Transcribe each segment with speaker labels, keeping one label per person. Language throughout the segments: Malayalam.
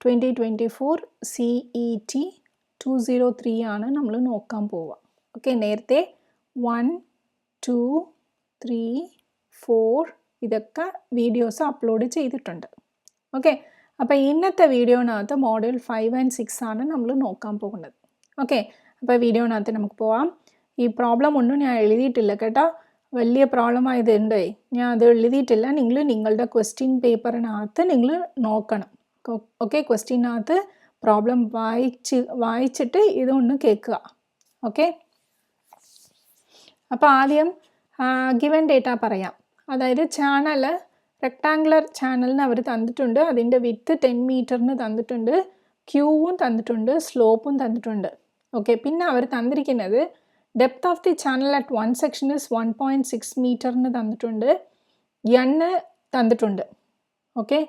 Speaker 1: 2024 CET 203 ആണ് നമ്മൾ നോക്കാൻ പോവുക. ഓക്കെ, നേരത്തെ 1, 2, 3, 4 ഇതൊക്കെ വീഡിയോസ് അപ്ലോഡ് ചെയ്തിട്ടുണ്ട്. ഓക്കെ, അപ്പോൾ ഇന്നത്തെ വീഡിയോനകത്ത് മോഡൽ 5 and 6 ആണ് നമ്മൾ നോക്കാൻ പോകുന്നത്. ഓക്കെ, അപ്പോൾ വീഡിയോനകത്ത് നമുക്ക് പോവാം. ഈ പ്രോബ്ലം ഒന്നും ഞാൻ എഴുതിയിട്ടില്ല കേട്ടോ, വലിയ പ്രോബ്ലം ആയതുണ്ട്, ഞാൻ അത് എഴുതിയിട്ടില്ല. നിങ്ങളുടെ ക്വസ്റ്റ്യൻ പേപ്പറിനകത്ത് നിങ്ങൾ നോക്കണം. ഓക്കെ, ക്വസ്റ്റ്യനകത്ത് പ്രോബ്ലം വായിച്ചിട്ട് ഇതൊന്ന് കേൾക്കുക. ഓക്കെ, അപ്പോൾ ആദ്യം ഗിവൻ ഡേറ്റ പറയാം. അതായത് ചാനൽ റെക്ടാങ്കുലർ ചാനലിന് അവർ തന്നിട്ടുണ്ട്. അതിൻ്റെ വിത്ത് 10 മീറ്ററിന് തന്നിട്ടുണ്ട്, ക്യൂവും തന്നിട്ടുണ്ട്, സ്ലോപ്പും തന്നിട്ടുണ്ട്. ഓക്കെ, പിന്നെ അവർ തന്നിരിക്കുന്നത് depth of the channel at 1 section is 1.6 മീറ്ററിന് തന്നിട്ടുണ്ട്, എണ്ണ് തന്നിട്ടുണ്ട്. ഓക്കെ,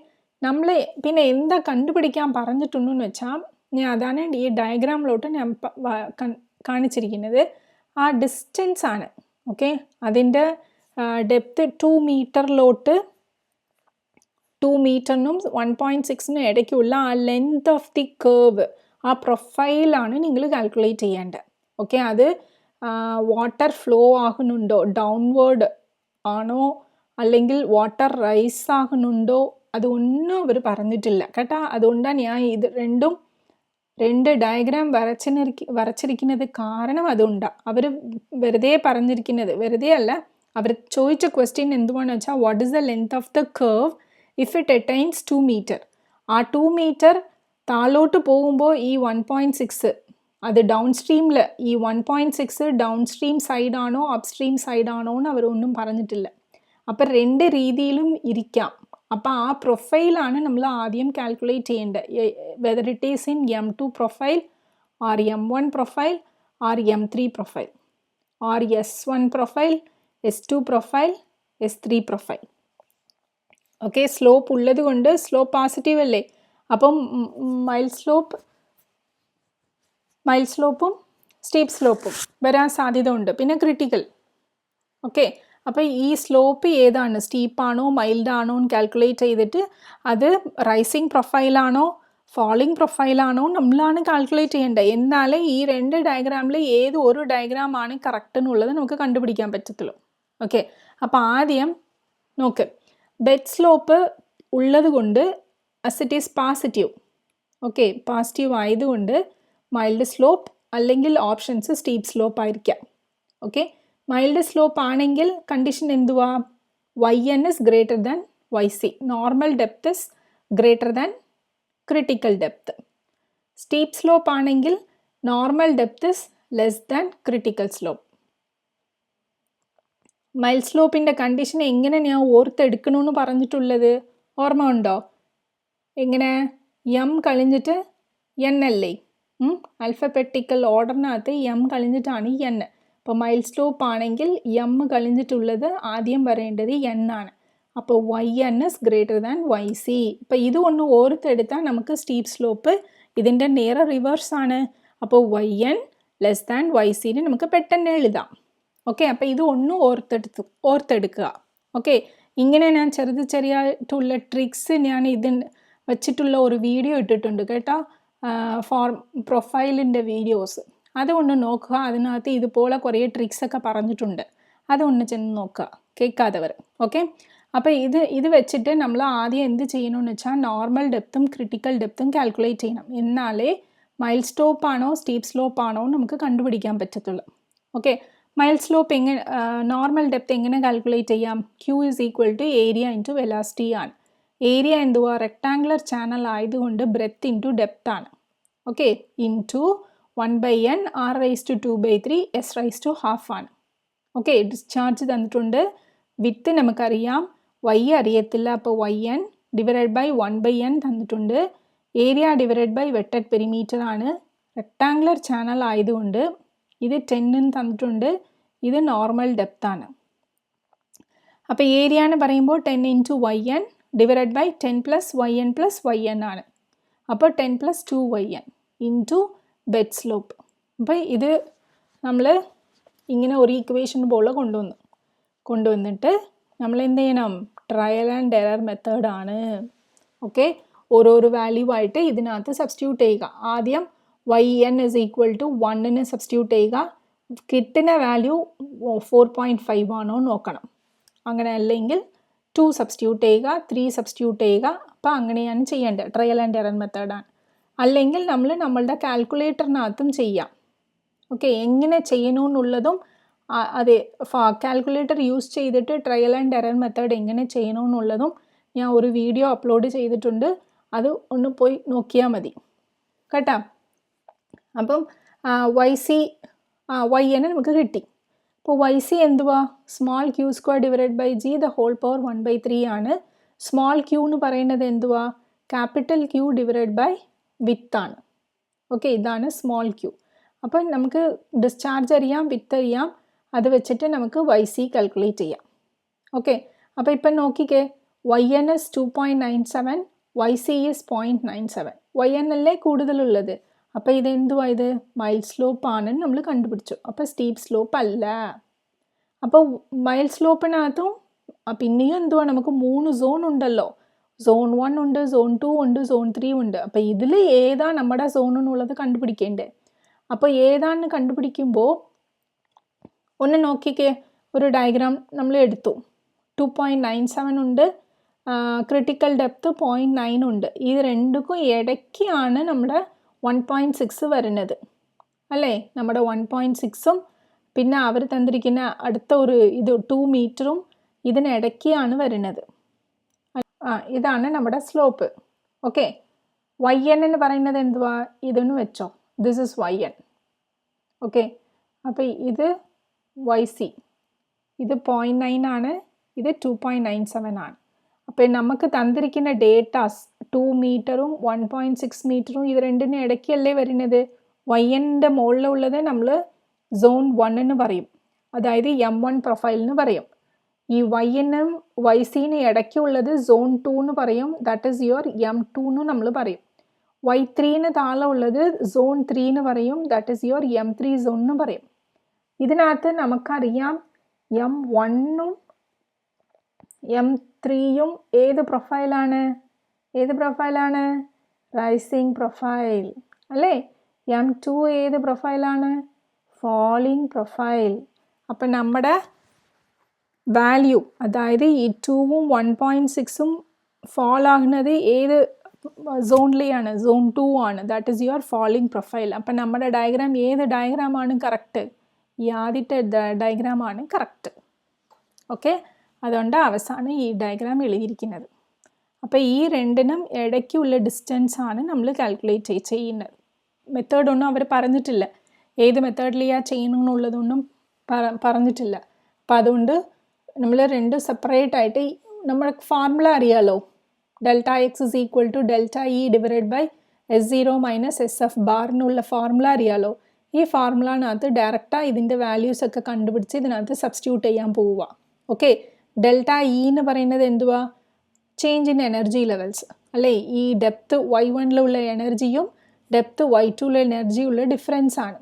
Speaker 1: നമ്മൾ പിന്നെ എന്താ കണ്ടുപിടിക്കാൻ പറഞ്ഞിട്ടുണ്ടെന്ന് വെച്ചാൽ, ഞാൻ അതാണ് ഈ ഡയഗ്രാമിലോട്ട് ഞാൻ കാണിച്ചിരിക്കുന്നത്. ആ ഡിസ്റ്റൻസ് ആണ്. ഓക്കെ, അതിൻ്റെ ഡെപ്ത് 2 മീറ്ററിലോട്ട് 2 മീറ്ററിനും 1.6നും ഇടയ്ക്കുള്ള ആ ലെങ്ത് ഓഫ് ദി കേർവ്, ആ പ്രൊഫൈലാണ് നിങ്ങൾ കാൽക്കുലേറ്റ് ചെയ്യേണ്ടത്. ഓക്കെ, അത് വാട്ടർ ഫ്ലോ ആകുന്നുണ്ടോ, ഡൗൺവേർഡ് ആണോ, അല്ലെങ്കിൽ വാട്ടർ റൈസ് ആകുന്നുണ്ടോ, അതൊന്നും അവർ പറഞ്ഞിട്ടില്ല കേട്ടോ. അതുകൊണ്ടാണ് ഞാൻ ഇത് രണ്ട് ഡയഗ്രാം വരച്ചിരിക്കുന്നത്. കാരണം അതുകൊണ്ടാണ് അവർ വെറുതെ പറഞ്ഞിരിക്കുന്നത്. വെറുതെ അല്ല, അവർ ചോദിച്ച ക്വസ്റ്റ്യൻ എന്തുവാണെന്ന് വെച്ചാൽ, what is the length of the curve if it attains 2 metre. ആ 2 മീറ്റർ താഴോട്ട് പോകുമ്പോൾ ഈ 1.6 അത് ഡൗൺ സ്ട്രീമിൽ, ഈ 1.6 ഡൗൺ സ്ട്രീം സൈഡാണോ അപ്പ് സ്ട്രീം സൈഡാണോ എന്ന് അവരൊന്നും പറഞ്ഞിട്ടില്ല. അപ്പം 2 രീതിയിലും ഇരിക്കാം. അപ്പോൾ ആ പ്രൊഫൈലാണ് നമ്മൾ ആദ്യം കാൽക്കുലേറ്റ് ചെയ്യേണ്ടത്. Whether it is in M2 profile or M1 profile or M3 profile or S1 profile, S2 profile, S3 profile. Okay, slope ഉള്ളത് കൊണ്ട് സ്ലോപ്പ് പോസിറ്റീവ് അല്ലേ, അപ്പം മൈൽ സ്ലോപ്പും സ്റ്റീപ്പ് സ്ലോപ്പും വരാൻ സാധ്യത ഉണ്ട്. പിന്നെ ക്രിട്ടിക്കൽ. ഓക്കെ, അപ്പോൾ ഈ സ്ലോപ്പ് ഏതാണ്, സ്റ്റീപ്പാണോ മൈൽഡാണോ എന്ന് കാൽക്കുലേറ്റ് ചെയ്തിട്ട് അത് റൈസിങ് പ്രൊഫൈലാണോ ഫോളിങ് പ്രൊഫൈലാണോ നമ്മളാണ് കാൽക്കുലേറ്റ് ചെയ്യേണ്ടത്. എന്നാലേ ഈ 2 ഡയഗ്രാമിൽ ഏത് ഒരു ഡയഗ്രാമാണ് കറക്റ്റ് എന്നുള്ളത് നമുക്ക് കണ്ടുപിടിക്കാൻ പറ്റത്തുള്ളൂ. ഓക്കെ, അപ്പോൾ ആദ്യം നോക്ക്, ബെഡ് സ്ലോപ്പ് ഉള്ളത് കൊണ്ട് as it is positive. Okay, positive ആയതുകൊണ്ട് മൈൽഡ് സ്ലോപ്പ് അല്ലെങ്കിൽ ഓപ്ഷൻസ് സ്റ്റീപ്പ് സ്ലോപ്പ് ആയിരിക്കാം. ഓക്കെ, മൈൽഡ് സ്ലോപ്പ് ആണെങ്കിൽ കണ്ടീഷൻ എന്തുവാ, yn is greater than yc, normal depth is greater than critical depth. Steep slope ആണെങ്കിൽ normal depth is less than critical slope. Mild സ്ലോപ്പിൻ്റെ കണ്ടീഷൻ എങ്ങനെ ഞാൻ ഓർത്തെടുക്കണമെന്ന് പറഞ്ഞിട്ടുള്ളത് ഓർമ്മ ഉണ്ടോ? എങ്ങനെ, എം കളിഞ്ഞിട്ട് എൻ അല്ലേ, ആൽഫബറ്റിക്കൽ ഓർഡറിനകത്ത് എം കളിഞ്ഞിട്ടാണ് എൻ. അപ്പോൾ മൈൽ സ്ലോപ്പ് ആണെങ്കിൽ എം കളിഞ്ഞിട്ടുള്ളത് ആദ്യം വരേണ്ടത് എൻ ആണ്. അപ്പോൾ yn is greater than yc. ഇപ്പോൾ ഇത് ഒന്ന് ഓർത്തെടുത്താൽ നമുക്ക് സ്റ്റീപ്പ് സ്ലോപ്പ് ഇതിൻ്റെ നേരെ റിവേഴ്സ് ആണ്. അപ്പോൾ yn ലെസ് ദാൻ yc നമുക്ക് പെട്ടെന്ന് എഴുതാം. ഓക്കെ, അപ്പോൾ ഇത് ഒന്നും ഓർത്തെടുക്കുക. ഓക്കെ, ഇങ്ങനെ ഞാൻ ചെറിയായിട്ടുള്ള ട്രിക്സ് ഞാൻ ഇതിന് വെച്ചിട്ടുള്ള ഒരു വീഡിയോ ഇട്ടിട്ടുണ്ട് കേട്ടോ, പ്രൊഫൈലിൻ്റെ വീഡിയോസ്. അതൊന്ന് നോക്കുക. അതിനകത്ത് ഇതുപോലെ കുറേ ട്രിക്സൊക്കെ പറഞ്ഞിട്ടുണ്ട്. അതൊന്ന് ചെന്ന് നോക്കുക കേൾക്കാത്തവർ. ഓക്കെ, അപ്പോൾ ഇത് വെച്ചിട്ട് നമ്മൾ ആദ്യം എന്ത് ചെയ്യണമെന്ന് വെച്ചാൽ, നോർമൽ ഡെപ്തും ക്രിട്ടിക്കൽ ഡെപ്തും കാൽക്കുലേറ്റ് ചെയ്യണം. എന്നാലേ മൈൽ സ്ലോപ്പ് ആണോ സ്റ്റീപ്പ് സ്ലോപ്പ് ആണോ നമുക്ക് കണ്ടുപിടിക്കാൻ പറ്റത്തുള്ളൂ. Okay, mile slope normal depth എങ്ങനെ കാൽക്കുലേറ്റ് ചെയ്യാം? Q is equal to area into velocity ആണ്. ഏരിയ എന്തുവാ, റെക്ടാങ്കുലർ ചാനൽ ആയതുകൊണ്ട് ബ്രെത്ത് ഇൻറ്റു ഡെപ്ത് ആണ്. Okay, into 1/n r⁻²/3 s⁻½ ആണ്. ഓക്കെ, ഡിസ്ചാർജ് തന്നിട്ടുണ്ട്. വിത്ത് നമുക്കറിയാം, y അറിയത്തില്ല, അപ്പോൾ yn ഡിവൈഡഡ് ബൈ 1/n തന്നിട്ടുണ്ട്. Area divided by wetted perimeter ആണ്. റെക്ടാങ്കുലർ ചാനൽ ആയതുകൊണ്ട് ഇത് 10 തന്നിട്ടുണ്ട്. ഇത് നോർമൽ ഡെപ്ത് ആണ്. അപ്പോൾ ഏരിയ എന്ന് പറയുമ്പോൾ 10 into yn divided by 10 + yn + yn ആണ്. അപ്പോൾ 10 + 2yn ഇൻറ്റു ബെഡ് സ്ലോപ്പ്. അപ്പോൾ ഇത് നമ്മൾ ഇങ്ങനെ ഒരു ഇക്വേഷൻ പോലെ കൊണ്ടുവന്നിട്ട് നമ്മൾ എന്ത് ചെയ്യണം, ട്രയൽ ആൻഡ് എറർ മെത്തേഡാണ്. ഓക്കെ, ഓരോരോ വാല്യൂ ആയിട്ട് ഇതിനകത്ത് സബ്സ്റ്റിറ്റ്യൂട്ട് ചെയ്യുക. ആദ്യം yn is equal to 1ന് സബ്സ്റ്റിറ്റ്യൂട്ട് ചെയ്യുക. കിട്ടുന്ന വാല്യൂ 4.5 ആണോ നോക്കണം. അങ്ങനെ അല്ലെങ്കിൽ 2 സബ്സ്റ്റിറ്റ്യൂട്ട് ചെയ്യുക, 3 സബ്സ്റ്റിറ്റ്യൂട്ട് ചെയ്യുക. അപ്പോൾ അങ്ങനെയാണ് ചെയ്യേണ്ടത്. ട്രയൽ ആൻഡ് എറർ മെത്തേഡാണ്. അല്ലെങ്കിൽ നമ്മൾ നമ്മളുടെ കാൽക്കുലേറ്ററിനകത്തും ചെയ്യാം. ഓക്കെ, എങ്ങനെ ചെയ്യണമെന്നുള്ളതും അതെ കാൽക്കുലേറ്റർ യൂസ് ചെയ്തിട്ട് ട്രയൽ ആൻഡ് എറർ മെത്തേഡ് എങ്ങനെ ചെയ്യണമെന്നുള്ളതും ഞാൻ ഒരു വീഡിയോ അപ്ലോഡ് ചെയ്തിട്ടുണ്ട്. അത് ഒന്ന് പോയി നോക്കിയാൽ മതി കേട്ടോ. അപ്പം yn നമുക്ക് കിട്ടി. അപ്പോൾ YC എന്തുവാ? Small Q square divided by G the whole power 1/3 ആണ്. സ്മോൾ ക്യൂ എന്ന് പറയുന്നത് എന്തുവാ? Capital Q divided by with ആണ്. ഓക്കെ, ഇതാണ് സ്മോൾ ക്യൂ. അപ്പം നമുക്ക് ഡിസ്ചാർജ് അറിയാം, വിത്ത് അറിയാം. അത് വെച്ചിട്ട് നമുക്ക് YC കാൽക്കുലേറ്റ് ചെയ്യാം. ഓക്കെ, അപ്പോൾ ഇപ്പം നോക്കിക്കേ, yn is 2.97, YC is 0.97. yn അല്ലേ കൂടുതലുള്ളത്. അപ്പോൾ ഇതെന്തുവാ? ഇത് മൈൽ സ്ലോപ്പ് ആണെന്ന് നമ്മൾ കണ്ടുപിടിച്ചു. അപ്പോൾ സ്റ്റീപ്പ് സ്ലോപ്പ് അല്ല. അപ്പോൾ മൈൽ സ്ലോപ്പിനകത്തും പിന്നെയും എന്തുവാ? നമുക്ക് 3 സോൺ ഉണ്ടല്ലോ. സോൺ 1 ഉണ്ട്, സോൺ 2 ഉണ്ട്, സോൺ 3 ഉണ്ട്. അപ്പോൾ ഇതിൽ ഏതാ നമ്മുടെ സോൺ എന്നുള്ളത് കണ്ടുപിടിക്കേണ്ടേ. അപ്പോൾ ഏതാണെന്ന് കണ്ടുപിടിക്കുമ്പോൾ ഒന്ന് നോക്കിക്കേ, ഒരു ഡയഗ്രാം നമ്മൾ എടുത്തു. 2.97 ഉണ്ട്, ക്രിട്ടിക്കൽ ഡെപ്ത് 0.9 ഉണ്ട്. ഇത് രണ്ടുക്കും ഇടയ്ക്കാണ് നമ്മുടെ 1.6 വരുന്നത് അല്ലേ. നമ്മുടെ 1.6ഉം പിന്നെ അവർ തന്നിരിക്കുന്ന അടുത്ത ഒരു ഇത് 2 മീറ്ററും ഇതിനിടയ്ക്കാണ് വരുന്നത്. ഇതാണ് നമ്മുടെ സ്ലോപ്പ്. ഓക്കെ, yn എന്ന് പറയുന്നത് എന്തുവാ? ഇതെന്ന് വെച്ചോ, ദിസ് ഇസ് yn. ഓക്കെ, അപ്പോൾ ഇത് YC, ഇത് 0.9 ആണ്, ഇത് 2.97 ആണ്. അപ്പോൾ നമുക്ക് തന്നിരിക്കുന്ന ഡേറ്റാസ് 2 മീറ്ററും 1.6 മീറ്ററും ഇത് രണ്ടിനും ഇടയ്ക്കല്ലേ വരുന്നത്. YNൻ്റെ മുകളിലുള്ളത് നമ്മൾ സോൺ 1 എന്ന് പറയും, അതായത് M1 പ്രൊഫൈലിന് പറയും. ഈ YNനും YCനും ഇടയ്ക്കുള്ളത് സോൺ 2 എന്ന് പറയും, ദാറ്റ് ഈസ് യുവർ M2 എന്ന് നമ്മൾ പറയും. Y3ന് താഴെ ഉള്ളത് സോൺ 3 എന്ന് പറയും, that is your M3 zone എന്ന് പറയും. ഇതിനകത്ത് നമുക്കറിയാം M1ഉം M3യും ഏത് പ്രൊഫൈലാണ്? റൈസിങ് പ്രൊഫൈൽ അല്ലേ. M2 ഏത് പ്രൊഫൈലാണ്? Falling profile. അപ്പം നമ്മുടെ വാല്യൂ, അതായത് ഈ 2ഉം 1.6ഉം ഫാൾ ആകുന്നത് ഏത് സോണിലെയാണ്? സോൺ 2 ആണ്, that is your falling profile. അപ്പം നമ്മുടെ ഡയഗ്രാം ഏത് ഡയഗ്രാമാണ് കറക്റ്റ്? ഈ ആദ്യത്തെ ഡയഗ്രാമാണ് കറക്റ്റ്. ഓക്കെ, അതുകൊണ്ട് അവസാനം ഈ ഡയഗ്രാം എഴുതിയിരിക്കുന്നത്. അപ്പോൾ ഈ രണ്ടിനും ഇടയ്ക്കുള്ള ഡിസ്റ്റൻസ് ആണ് നമ്മൾ കാൽക്കുലേറ്റ് ചെയ്യുന്നത്. മെത്തേഡൊന്നും അവർ പറഞ്ഞിട്ടില്ല, ഏത് മെത്തേഡിലാണ് ചെയ്യണമെന്നുള്ളതൊന്നും പറഞ്ഞിട്ടില്ല. അപ്പോൾ അതുകൊണ്ട് നമ്മൾ രണ്ട് സെപ്പറേറ്റ് ആയിട്ട് നമ്മുടെ ഫോർമുല അറിയാലോ. Δx is equal to Δe divided by S0 minus SF bar എന്നുള്ള ഫോർമുല അറിയാലോ. ഈ ഫോർമുലനകത്ത് ഡയറക്റ്റായി ഇതിൻ്റെ വാല്യൂസ് ഒക്കെ കണ്ടുപിടിച്ച് ഇതിനകത്ത് സബ്സ്റ്റിറ്റ്യൂട്ട് ചെയ്യാൻ പോവുക. ഓക്കെ, Δe എന്ന് പറയുന്നത് എന്തുവാ? ചേഞ്ച് ഇൻ എനർജി ലെവൽസ് അല്ലേ. ഈ ഡെപ്ത് Y1ലുള്ള എനർജിയും ഡെപ്ത് Y2ലുള്ള എനർജിയുള്ള ഡിഫറൻസ് ആണ്.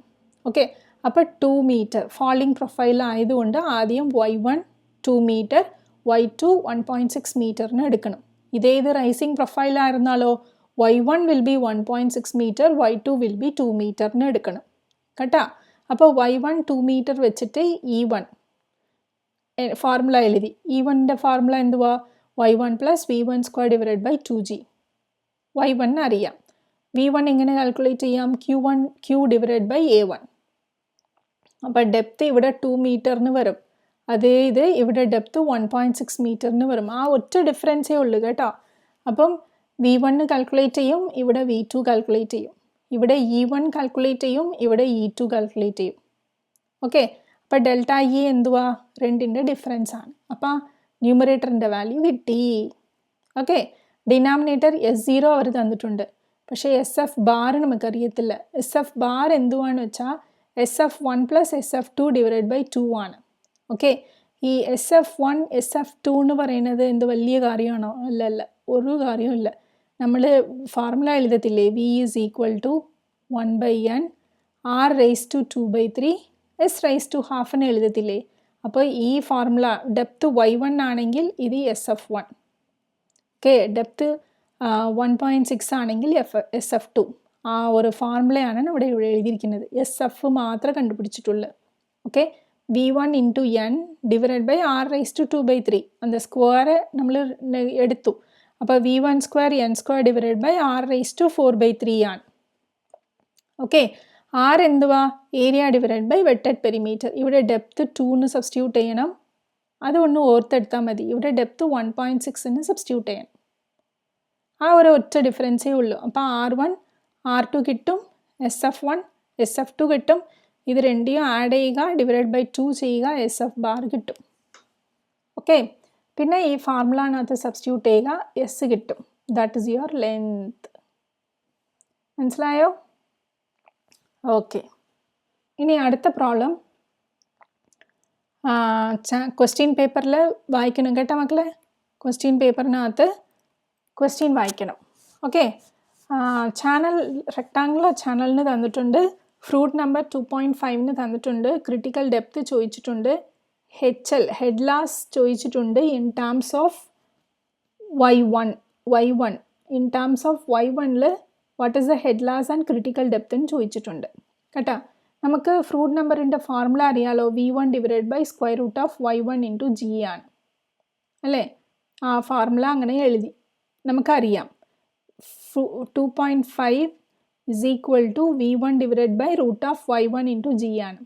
Speaker 1: ഓക്കെ, അപ്പോൾ 2 മീറ്റർ ഫാളിങ് പ്രൊഫൈൽ ആയതുകൊണ്ട് ആദ്യം Y1 2 മീറ്റർ, Y2 1.6 മീറ്ററിന് എടുക്കണം. ഇതേത് റൈസിങ് പ്രൊഫൈലായിരുന്നാലോ Y1 will be 1.6 metre, Y2 will be 2 മീറ്ററിന് എടുക്കണം കേട്ടോ. അപ്പോൾ Y1 2 മീറ്റർ വെച്ചിട്ട് E1 ഫോർമുല എഴുതി. E1ൻ്റെ ഫോർമുല എന്തുവാ? Y1 + V1 square divided by 2G. Y1 അറിയാം. V1 എങ്ങനെ കാൽക്കുലേറ്റ് ചെയ്യാം? Q divided by A1. അപ്പോൾ ഡെപ്ത് ഇവിടെ 2 മീറ്ററിന് വരും, അതേ ഇത് ഇവിടെ ഡെപ്ത് 1.6 മീറ്ററിന് വരും. ആ ഒറ്റ ഡിഫറൻസേ ഉള്ളൂ കേട്ടോ. അപ്പം V1 കാൽക്കുലേറ്റ് ചെയ്യും, ഇവിടെ V2 കാൽക്കുലേറ്റ് ചെയ്യും, ഇവിടെ E1 കാൽക്കുലേറ്റ് ചെയ്യും, ഇവിടെ E2 കാൽക്കുലേറ്റ് ചെയ്യും. ഓക്കെ, അപ്പോൾ Δe എന്തുവാ? രണ്ടിൻ്റെ ഡിഫറൻസ് ആണ്. അപ്പോൾ ന്യൂമറേറ്ററിൻ്റെ വാല്യൂ കിട്ടി. ഓക്കെ, ഡിനോമിനേറ്റർ S0 അവർ തന്നിട്ടുണ്ട്, പക്ഷേ SF ബാർ നമുക്കറിയത്തില്ല. SF ബാർ എന്തുവാണെന്ന് വെച്ചാൽ SF1 + SF2 ഡിവൈഡഡ് ബൈ 2 ആണ്. ഓക്കെ, ഈ SF1 SF2 എന്ന് പറയുന്നത് എന്ത് വലിയ കാര്യമാണോ? അല്ല, ഒരു കാര്യമില്ല. നമ്മൾ formula എഴുതത്തില്ലേ, V is equal to 1/n R raised to 2/3 S raised to half എന്ന് എഴുതത്തില്ലേ. അപ്പോൾ ഈ ഫോർമുല ഡെപ്ത് Y1 ആണെങ്കിൽ ഇത് SF1. ഓക്കെ, ഡെപ്ത് 1.6 ആണെങ്കിൽ SF2 ആ ഒരു ഫോർമുലയാണ് ഇവിടെ എഴുതിയിരിക്കുന്നത്. SF മാത്രമേ കണ്ടുപിടിച്ചിട്ടുള്ളൂ. Okay, V1 into N divided by R⁻²/3 அந்த സ്ക്വയർ നമ്മൾ എടുത്തു. അപ്പോൾ V1² N² divided by R⁻4/3 ആണ്. ഓക്കെ, R എന്തുവാ? Area divide by wetted perimeter. ഇവിടെ ഡെപ്ത് 2 സബ്സ്റ്റിറ്റ്യൂട്ട് ചെയ്യണം, അതൊന്ന് ഓർത്തെടുത്താൽ മതി. ഇവിടെ ഡെപ്ത് 1.6 സബ്സ്റ്റിറ്റ്യൂട്ട് ചെയ്യണം. ആ ഒരു ഒറ്റ ഡിഫറൻസേ ഉള്ളൂ. അപ്പോൾ R1 R2 കിട്ടും, SF1 SF2 കിട്ടും. ഇത് രണ്ടിയും ആഡ് ചെയ്യുക, ഡിവൈഡ് ബൈ 2 ചെയ്യുക, SF ബാർ കിട്ടും. ഓക്കെ, പിന്നെ ഈ ഫോർമുലനകത്ത് സബ്സ്റ്റിറ്റ്യൂട്ട് ചെയ്യുക, എസ് കിട്ടും. That is your length. മനസ്സിലായോ? ഓക്കെ, ഇനി അടുത്ത പ്രോബ്ലം ക്വസ്റ്റ്യൻ പേപ്പറിൽ വായിക്കണം കേട്ടോ മക്കളെ. ക്വസ്റ്റ്യൻ പേപ്പറിനകത്ത് ക്വസ്റ്റ്യൻ വായിക്കണം. ഓക്കെ, ചാനൽ റെക്ടാങ്കുലർ ചാനലിന് തന്നിട്ടുണ്ട്, ഫ്രൂട്ട് നമ്പർ 2.5 തന്നിട്ടുണ്ട്, ക്രിട്ടിക്കൽ ഡെപ്ത് ചോദിച്ചിട്ടുണ്ട്, HL ഹെഡ് ലാസ് ചോദിച്ചിട്ടുണ്ട്. In terms of Y1 in terms of Y1 what is the head loss and critical depth എന്ന് ചോദിച്ചിട്ടുണ്ട് കേട്ടോ. നമുക്ക് ഫ്രൂട്ട് നമ്പറിൻ്റെ ഫോർമുല അറിയാലോ, V1 divide by √Y1 into G ആണ് അല്ലേ. ആ ഫോർമുല അങ്ങനെ എഴുതി നമുക്കറിയാം. 2.5 is equal to V1 divided by √Y1 into G ആണ്.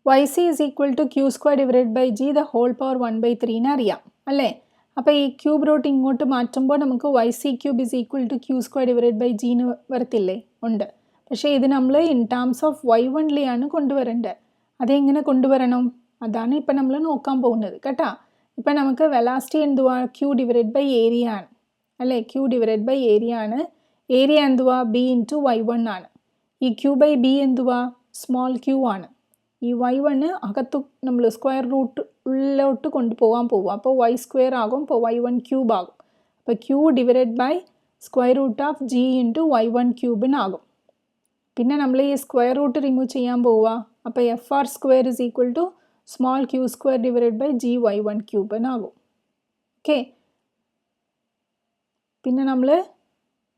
Speaker 1: YC is equal to Q² divided by G the whole power 1/3 അറിയാം അല്ലേ. അപ്പോൾ ഈ ക്യൂബ് റൂട്ട് ഇങ്ങോട്ട് മാറ്റുമ്പോൾ നമുക്ക് YC³ is equal to Q² divided by G വരത്തില്ലേ? ഉണ്ട്. പക്ഷേ ഇത് നമ്മൾ ഇൻ ടേംസ് ഓഫ് Y1 കൊണ്ടുവരേണ്ടത്. അതെങ്ങനെ കൊണ്ടുവരണം? അതാണ് ഇപ്പം നമ്മൾ നോക്കാൻ പോകുന്നത് കേട്ടോ. ഇപ്പം നമുക്ക് വെലാസിറ്റി എന്തുവാ? Q ഡിവൈഡ് ബൈ ഏരിയ ആണ് അല്ലേ. Q ഡിവൈഡ് ബൈ ഏരിയ ആണ്. ഏരിയ എന്തുവാ? B into Y1 ആണ്. ഈ Q ബൈ B എന്തുവാ? സ്മോൾ Q ആണ്. ഈ Y1 അകത്ത് നമ്മൾ സ്ക്വയർ റൂട്ട് ഉള്ളിലോട്ട് കൊണ്ടുപോകാൻ പോവുക. അപ്പോൾ Y² ആകും, അപ്പോൾ Y1³ ആകും. അപ്പോൾ Q divide by √G into Y1³ ആകും. പിന്നെ നമ്മൾ ഈ സ്ക്വയർ റൂട്ട് റിമൂവ് ചെയ്യാൻ പോവുക. അപ്പോൾ FR² is equal to small Q² divide by G Y1³ ആകും. ഓക്കെ, പിന്നെ നമ്മൾ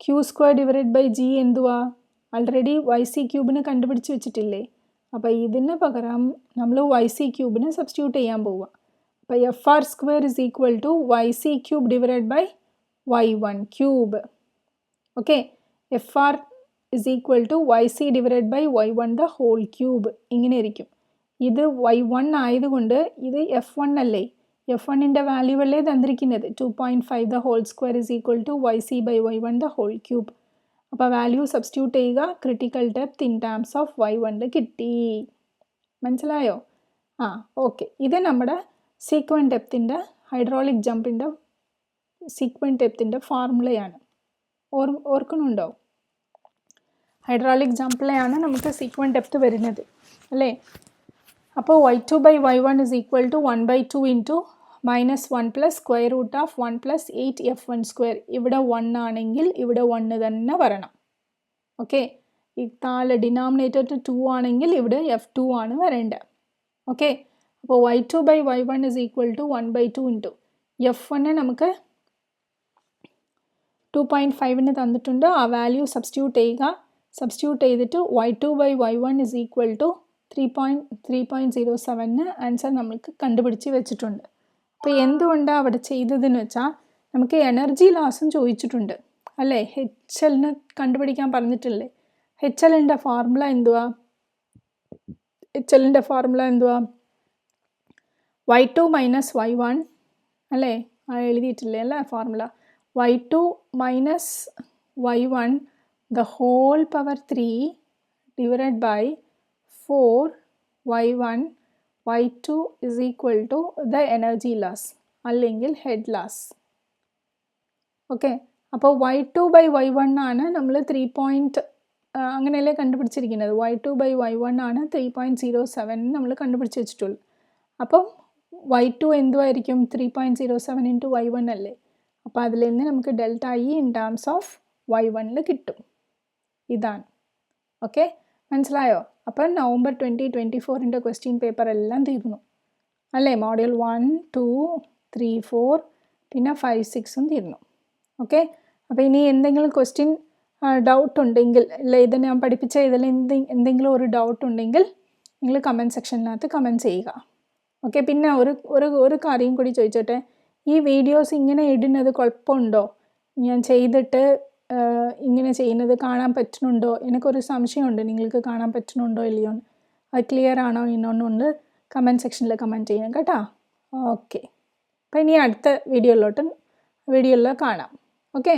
Speaker 1: Q² ഡിവൈഡ് ബൈ G എന്തുവാ? ആൾറെഡി YC³ കണ്ടുപിടിച്ച് വെച്ചിട്ടില്ലേ. അപ്പോൾ ഇതിന് പകരം നമ്മൾ YC³ സബ്സ്റ്റിറ്റ്യൂട്ട് ചെയ്യാൻ പോവുക. അപ്പോൾ FR² is equal to YC³ divide by Y1³. Okay, FR is equal to YC divide by Y1 the whole cube. ഇങ്ങനെ ഇരിക്കും. ഇത് Y1 ആയതുകൊണ്ട് ഇത് F1 അല്ലേ. F1ൻ്റെ വാല്യൂ അല്ലേ തന്നിരിക്കുന്നത്. 2.5 the whole square is equal to YC by Y1 the whole cube. അപ്പോൾ വാല്യൂ സബ്സ്റ്റിറ്റ്യൂട്ട് ചെയ്യുക. Critical depth in terms of Y1 കിട്ടി. മനസ്സിലായോ? ഓക്കെ, ഇത് നമ്മുടെ സീക്വൻറ്റ് ഡെപ്തിൻ്റെ ഹൈഡ്രോളിക് ജമ്പിൻ്റെ സീക്വൻറ്റ് ഡെപ്തിൻ്റെ ഫോർമുലയാണ്. ഓർക്കുന്നുണ്ടോ? ഹൈഡ്രോളിക് ജമ്പിലെയാണ് നമുക്ക് സീക്വൻറ്റ് ഡെപ്ത് വരുന്നത് അല്ലേ. അപ്പോൾ Y2 by Y1 is equal to 1/2 into -1 plus square root of 1 plus 8 F1². ഇവിടെ 1 ആണെങ്കിൽ ഇവിടെ 1 തന്നെ വരണം. ഓക്കെ, ഈ താഴെ ഡിനോമിനേറ്റർ 2 ആണെങ്കിൽ ഇവിടെ F2 ആണ് വരേണ്ടത്. ഓക്കെ, അപ്പോൾ Y2 by Y1 is equal to 1/2 into F1 നമുക്ക് 2.5 തന്നിട്ടുണ്ട്. ആ വാല്യൂ സബ്സ്റ്റിറ്റ്യൂട്ട് ചെയ്യുക. സബ്സ്റ്റിറ്റ്യൂട്ട് ചെയ്തിട്ട് Y2 by Y1 is equal to 3.07 answer നമുക്ക് കണ്ടുപിടിച്ച് വെച്ചിട്ടുണ്ട്. അപ്പോൾ എന്തുകൊണ്ടാണ് അവിടെ ചെയ്തതെന്ന് വെച്ചാൽ നമുക്ക് എനർജി ലോസും ചോദിച്ചിട്ടുണ്ട് അല്ലേ. HLന് കണ്ടുപിടിക്കാൻ പറഞ്ഞിട്ടില്ലേ. HLൻ്റെ ഫോർമുല എന്തുവാ? Y2 minus Y1 അല്ലേ. എഴുതിയിട്ടില്ലേ അല്ലേ formula. Y2 minus Y1 the whole power 3 divided by 4 Y1 Y2 is equal to the energy loss അല്ലെങ്കിൽ ഹെഡ് ലാസ്. ഓക്കെ, അപ്പോൾ Y2 by Y1 ആണ് നമ്മൾ 3 അങ്ങനെയല്ലേ കണ്ടുപിടിച്ചിരിക്കുന്നത്. Y2 by Y1 ആണ് 3.07 നമ്മൾ കണ്ടുപിടിച്ച് വെച്ചിട്ടുള്ളൂ. അപ്പം Y2 എന്തുമായിരിക്കും? 3.07 into Y1 അല്ലേ. അപ്പോൾ അതിൽ നിന്ന് നമുക്ക് delta E in terms of Y1 കിട്ടും. ഇതാണ്. ഓക്കെ, മനസ്സിലായോ? അപ്പം നവംബർ 2024 ക്വസ്റ്റ്യൻ പേപ്പർ എല്ലാം തീർന്നു അല്ലേ. മോഡ്യൂൾ 1, 2, 3, 4 പിന്നെ 5, 6 തീർന്നു. ഓക്കെ, അപ്പോൾ ഇനി എന്തെങ്കിലും ക്വസ്റ്റ്യൻ ഡൗട്ട് ഉണ്ടെങ്കിൽ, അല്ല ഇത് ഞാൻ പഠിപ്പിച്ച ഇതിൽ എന്തെങ്കിലും ഒരു ഡൗട്ട് ഉണ്ടെങ്കിൽ നിങ്ങൾ കമൻറ്റ് സെക്ഷനിനകത്ത് കമൻറ്റ് ചെയ്യുക. ഓക്കെ, പിന്നെ ഒരു കാര്യം കൂടി ചോദിച്ചോട്ടെ, ഈ വീഡിയോസ് ഇങ്ങനെ ഇടുന്നത് കുഴപ്പമുണ്ടോ? ഞാൻ ചെയ്തിട്ട് ഇങ്ങനെ ചെയ്യുന്നത് കാണാൻ പറ്റുന്നുണ്ടോ? എനിക്കൊരു സംശയമുണ്ട്, നിങ്ങൾക്ക് കാണാൻ പറ്റുന്നുണ്ടോ ഇല്ലയോ? അത് ക്ലിയർ ആണോ എന്നൊന്ന് കമൻറ്റ് സെക്ഷനിൽ കമൻറ്റ് ചെയ്യണം കേട്ടോ. ഓക്കെ, അപ്പോൾ ഇനി അടുത്ത വീഡിയോയിൽ കാണാം. ഓക്കെ.